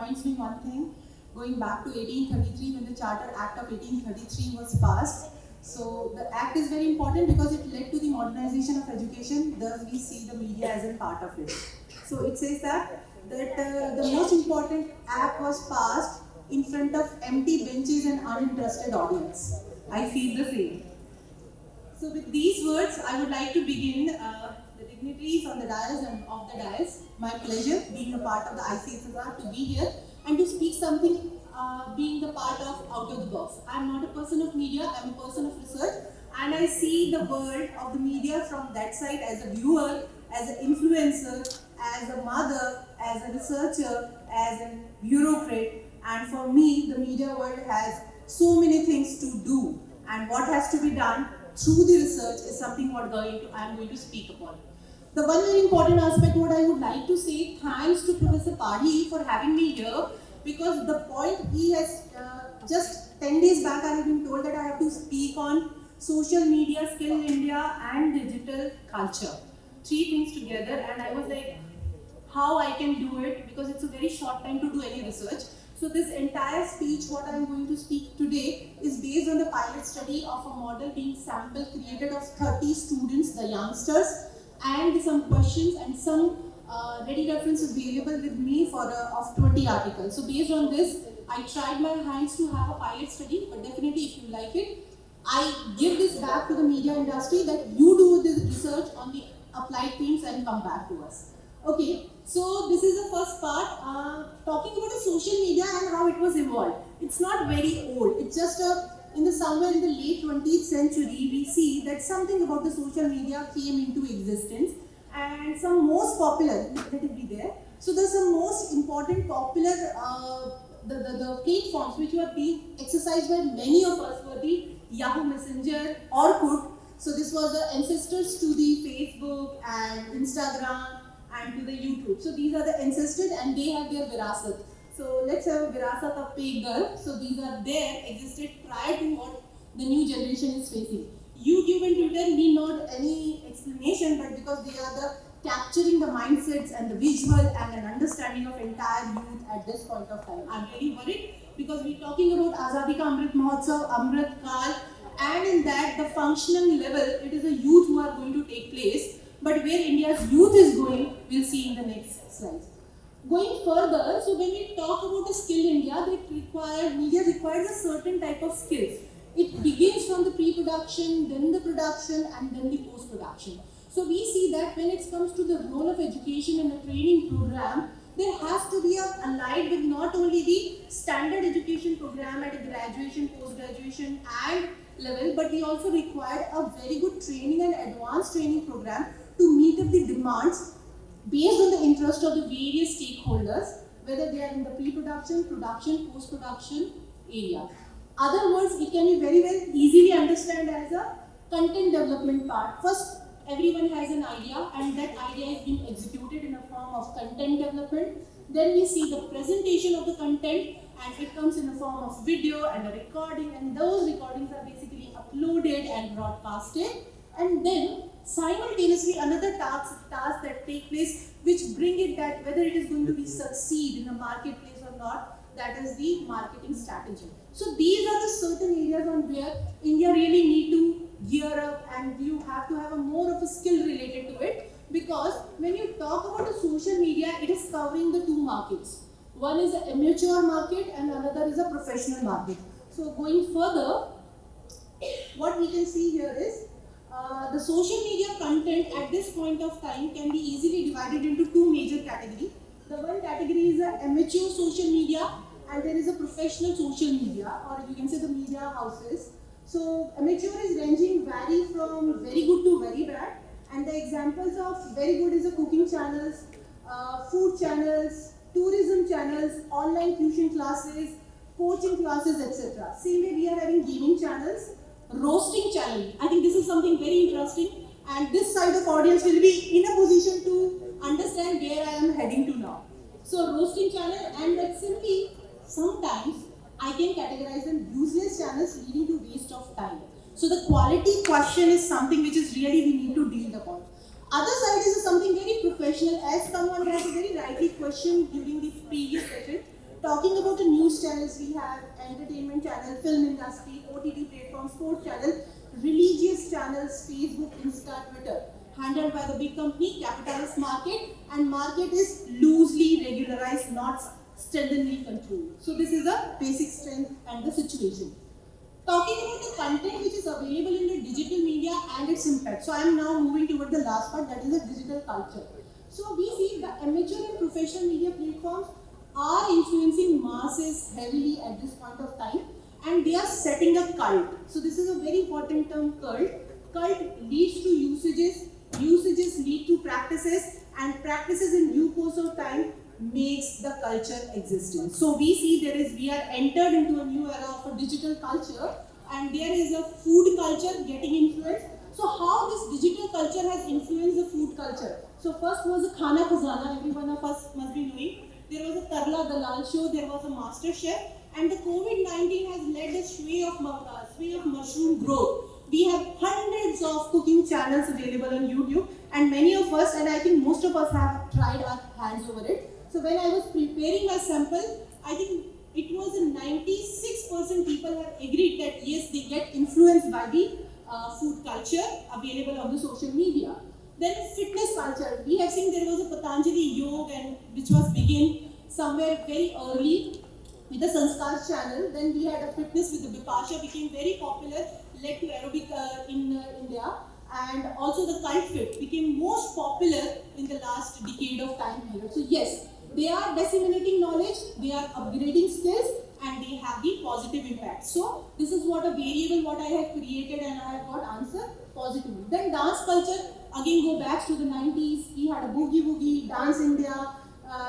reminds me one thing, going back to 1833 when the Charter Act of 1833 was passed. So the act is very important because it led to the modernization of education, thus we see the media as a part of it. So it says that the most important act was passed in front of empty benches and uninterested audience. I feel the same. So with these words, I would like to begin the dignitaries on the dais and off the dais. My pleasure being a part of the ICSSR to be here and to speak something being the part of out of the box. I am not a person of media, I am a person of research, and I see the world of the media from that side as a viewer, as an influencer, as a mother, as a researcher, as a bureaucrat, and for me the media world has so many things to do, and what has to be done through the research is something I am going to speak upon. The one very important aspect what I would like to say, thanks to Professor Padhi for having me here, because the point he has, just 10 days back I have been told that I have to speak on social media, skill in India and digital culture. 3 things together, and I was like, how I can do it, because it's a very short time to do any research. So this entire speech, what I am going to speak today, is based on the pilot study of a model being sample created of 30 students, the youngsters, and some questions and some ready reference available with me for of 20 articles. So based on this, I tried my hands to have a pilot study, but definitely if you like it, I give this back to the media industry that you do this research on the applied themes and come back to us. Okay, so this is the first part, talking about the social media and how it was evolved. It's not very old, it's just somewhere in the late 20th century, we see that something about the social media came into existence, and some most popular, let it be there. So there's some most important popular, the platforms which were being exercised by many of us were the Yahoo Messenger, Orkut. So this was the ancestors to the Facebook and Instagram and to the YouTube. So these are the ancestors and they have their virasat. So let's have a virasat of pig girl. So these are there, existed prior to what the new generation is facing. YouTube and Twitter need not any explanation, but because they are the capturing the mindsets and the visual and an understanding of entire youth at this point of time. I'm really worried because we're talking about Azadi Ka Amrit Mahotsav, Amrit Kal, and in that the functional level, it is a youth who are going to take place. But where India's youth is going, we'll see in the next slide. Going further, so when we talk about the skill India, media requires a certain type of skills. It begins from the pre-production, then the production, and then the post-production. So we see that when it comes to the role of education in a training program, there has to be allied with not only the standard education program at a graduation, post-graduation, and level, but we also required a very good training and advanced training program to meet up the demands based on the interest of the various stakeholders, whether they are in the pre-production, production, post-production area. Other words, it can be very well easily understood as a content development part. First, everyone has an idea and that idea is being executed in a form of content development. Then we see the presentation of the content and it comes in the form of video and a recording, and those recordings are basically uploaded and broadcasted. And then simultaneously another task that take place which bring it that whether it is going to be succeed in the marketplace or not, that is the marketing strategy. So these are the certain areas on where India really need to gear up, and you have to have a more of a skill related to it, because when you talk about the social media, it is covering the 2 markets. One is the amateur market and another is a professional market. So going further, what we can see here is the social media content at this point of time can be easily divided into 2 major categories. The one category is the amateur social media and there is a professional social media, or you can say the media houses. So amateur is vary from very good to very bad, and the examples of very good is the cooking channels, food channels, tourism channels, online tuition classes, coaching classes, etc. Same way we are having gaming channels, roasting channel. I think this is something very interesting, and this side of audience will be in a position to understand where I am heading to now. So roasting channel, and that simply sometimes I can categorize them useless channels leading to waste of time. So the quality question is something which is really we need to deal upon. Other side is something very professional, as someone has very rightly questioned during the previous session, Talking about the news channels, we have entertainment channel, film industry, OTT platform, sports channel, religious channels, Facebook, Insta, Twitter, handled by the big company, capitalist market, and market is loosely regularized, not steadily controlled. So this is a basic strength and the situation. Talking about the content which is available in the digital media and its impact. So I am now moving toward the last part, that is the digital culture. So we see the amateur and professional media platforms are influencing masses heavily at this point of time, and they are setting a cult. So this is a very important term, cult. Cult leads to usages, usages lead to practices, and practices in due course of time makes the culture existent. So we see we are entered into a new era of a digital culture, and there is a food culture getting influenced. So how this digital culture has influenced the food culture? So first was a Khana Khazana, every one of us must be knowing. There was a Tarla Dalal show, there was a Master Chef, and the COVID-19 has led a sway of mushroom growth. We have hundreds of cooking channels available on YouTube, and many of us, and I think most of us, have tried our hands over it. So when I was preparing my sample, I think it was a 96% people have agreed that yes, they get influenced by the food culture available on the social media. Then fitness culture. We have seen there was a Patanjali Yoga, and which was begin somewhere very early with the Sanskar channel. Then we had a fitness with the Bipasha, became very popular, led to aerobic in India. And also the cult fit became most popular in the last decade of time period. So yes, they are disseminating knowledge, they are upgrading skills, and they have the positive impact. So this is what a variable what I have created, and I have got answer positively. Then dance culture, again go back to the 90s, we had a Boogie Woogie, Dance India,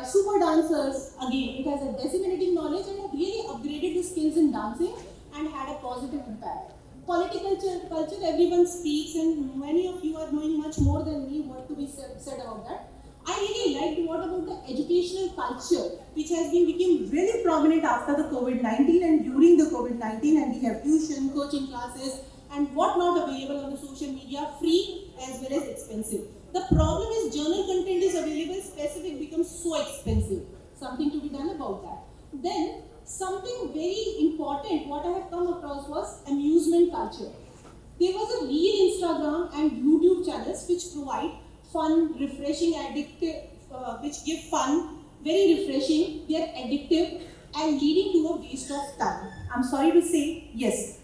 super dancers, again it has a disseminating knowledge and really upgraded the skills in dancing and had a positive impact. Political culture, everyone speaks, and many of you are knowing much more than me what to be said about that. I really liked what about the educational culture, which has become really prominent after the COVID-19 and during the COVID-19, and we have tuition, coaching classes, and whatnot available on the social media, free as well as expensive. The problem is journal content is available, specific becomes so expensive. Something to be done about that. Then something very important what I have come across was amusement culture. There was a real Instagram and YouTube channels which provide fun, refreshing, addictive, which give fun, very refreshing, they are addictive and leading to a waste of time. I'm sorry to say, yes.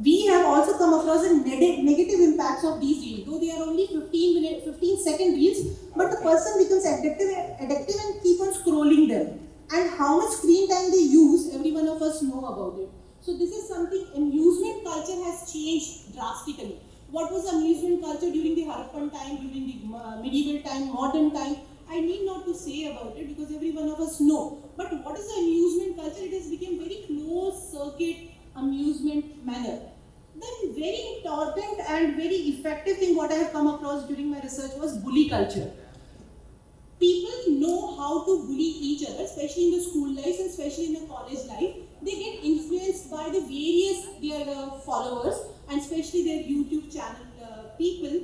We have also come across the negative impacts of these reels. Though they are only 15-second reels, but the person becomes addictive and keep on scrolling them. And how much screen time they use, every one of us know about it. So this is something, amusement culture has changed drastically. What was amusement culture during the Harappan time, during the medieval time, modern time? I need not to say about it because every one of us know. But what is the amusement culture? It has become very closed circuit amusement manner. Then very important and very effective thing what I have come across during my research was bully culture. People know how to bully each other, especially in the school life and especially in the college life. They get influenced by the various their followers and especially their YouTube channel people,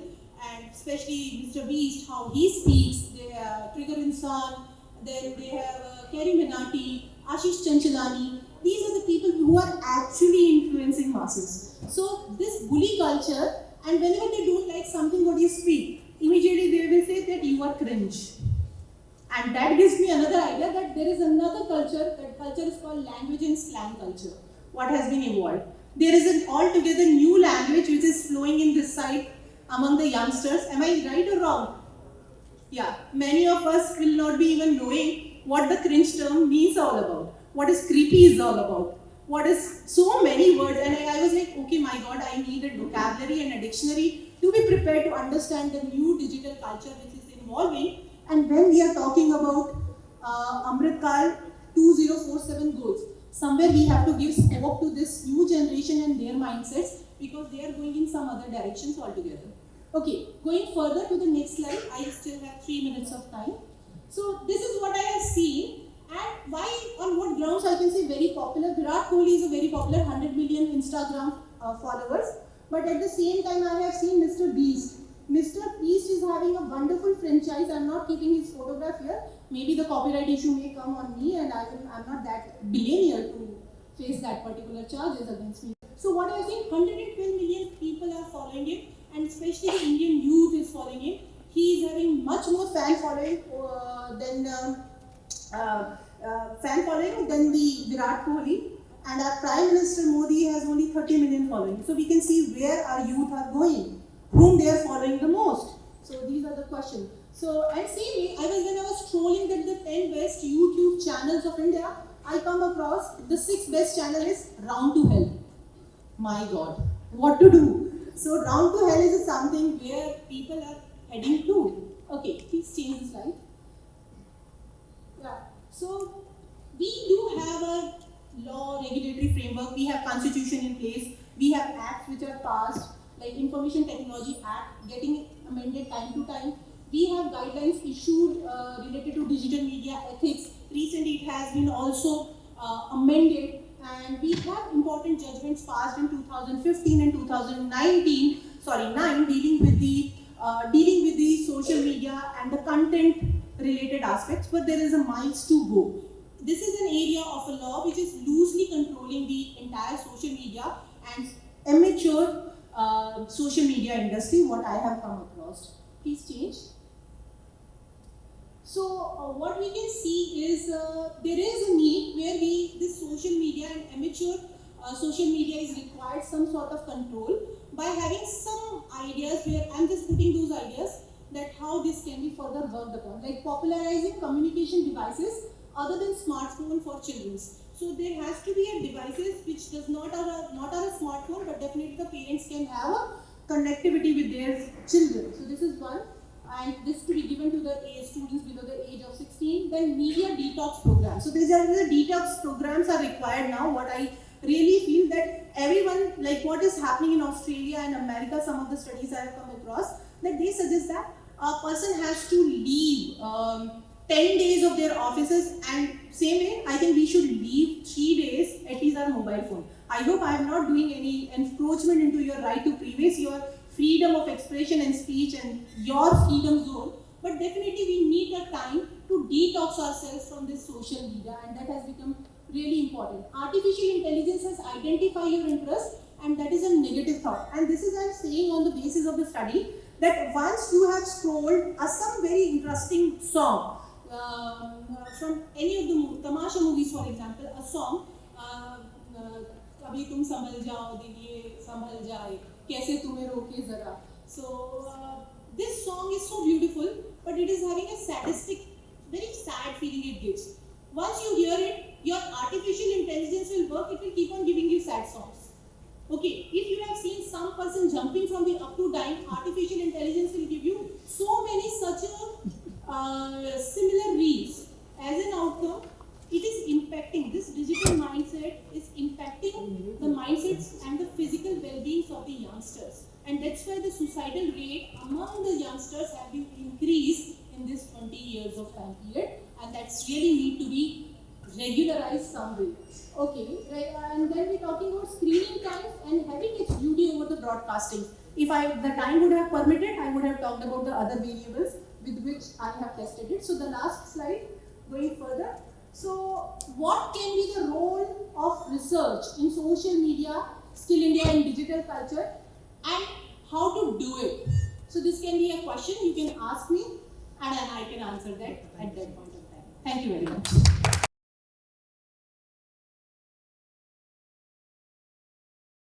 and especially Mr. Beast, how he speaks, they have Trigger Insan, then they have Kerry Minati, Ashish Chanchalani. These are the people who are actually influencing masses. So this bully culture, and whenever they don't like something what you speak, immediately they will say that you are cringe. And that gives me another idea that there is another culture, that culture is called language and slang culture. What has been evolved? There is an altogether new language which is flowing in this side among the youngsters. Am I right or wrong? Yeah, many of us will not be even knowing what the cringe term means all about. What is creepy is all about. What is so many words, and I was like, okay, my God, I need a vocabulary and a dictionary to be prepared to understand the new digital culture which is evolving. And when we are talking about Amrit 2047 goals, somewhere we have to give scope to this new generation and their mindsets because they are going in some other directions altogether. Okay, going further to the next slide, I still have 3 minutes of time. So this is what I have seen, and why, on what grounds I can say very popular. Virat Kohli is a very popular 100 million Instagram followers, but at the same time I have seen Mr. Beast. Mr. Beast is having a wonderful franchise. I'm not keeping his photograph here, maybe the copyright issue may come on me, and I'm not that billionaire to face that particular charges against me. So what I think, 112 million people are following him, and especially the Indian youth is following him. He is having much more fan following than the Virat Kohli, and our Prime Minister Modi has only 30 million following. So we can see where our youth are going, whom they are following the most. So these are the questions. So and same way, when I was scrolling at the 10 best YouTube channels of India, I come across the 6th best channel is Round to Hell. My God, what to do? So Round to Hell is something where people are heading to. Okay, please change the slide. Yeah. So we do have a law regulatory framework. We have constitution in place. We have acts which are passed, like Information Technology Act, getting amended time to time. We have guidelines issued related to digital media ethics. Recently, it has been also amended, and we have important judgments passed in 2015 and 2019. Dealing with the social media and the content related aspects. But there is a miles to go. This is an area of a law which is loosely controlling the entire social media and amateur social media industry. What I have come across. Please change. So what we can see is there is a need where this social media and amateur social media is required some sort of control by having some ideas where I'm just putting those ideas that how this can be further worked upon, like popularizing communication devices other than smartphone for children. So there has to be a devices which does not are a smartphone, but definitely the parents can have a connectivity with their children. So this is one. And this to be given to the students below the age of 16. Then media detox programs. So these are the detox programs are required now. What I really feel that everyone, like what is happening in Australia and America, some of the studies I have come across, that they suggest that a person has to leave 10 days of their offices, and same way, I think we should leave 3 days at least our mobile phone. I hope I am not doing any encroachment into your right to privacy, your freedom of expression and speech and your freedom zone, but definitely we need a time to detox ourselves from this social media, and that has become really important. Artificial intelligence has identified your interest, and that is a negative thought. And this is I'm saying on the basis of the study that once you have scrolled some very interesting song from any of the Tamasha movies, for example, a song, Kabhi tum संभल जाओ दिल ये संभल जाए कैसे तुम्हें रोके जरा. So this song is so beautiful, but it is having a sadistic, very sad feeling it gives. Once you hear it, your artificial intelligence will work. It will keep on giving you sad songs. Okay, if you have seen some person jumping from the up to dying, artificial intelligence will give you so many such similar reels. As an outcome, it is impacting, this digital mindset is impacting the mindsets and the physical well-being of the youngsters. And that's why the suicidal rate among the youngsters have been increased in this 20 years of time period. And that's really need to be regularized some way. Okay, right, and then we're talking about screening time and having its duty over the broadcasting. If the time would have permitted, I would have talked about the other variables with which I have tested it. So the last slide, going further. So what can be the role of research in social media, Skill India and digital culture, and how to do it? So this can be a question you can ask me, and I can answer that at that point of time. Thank you very much.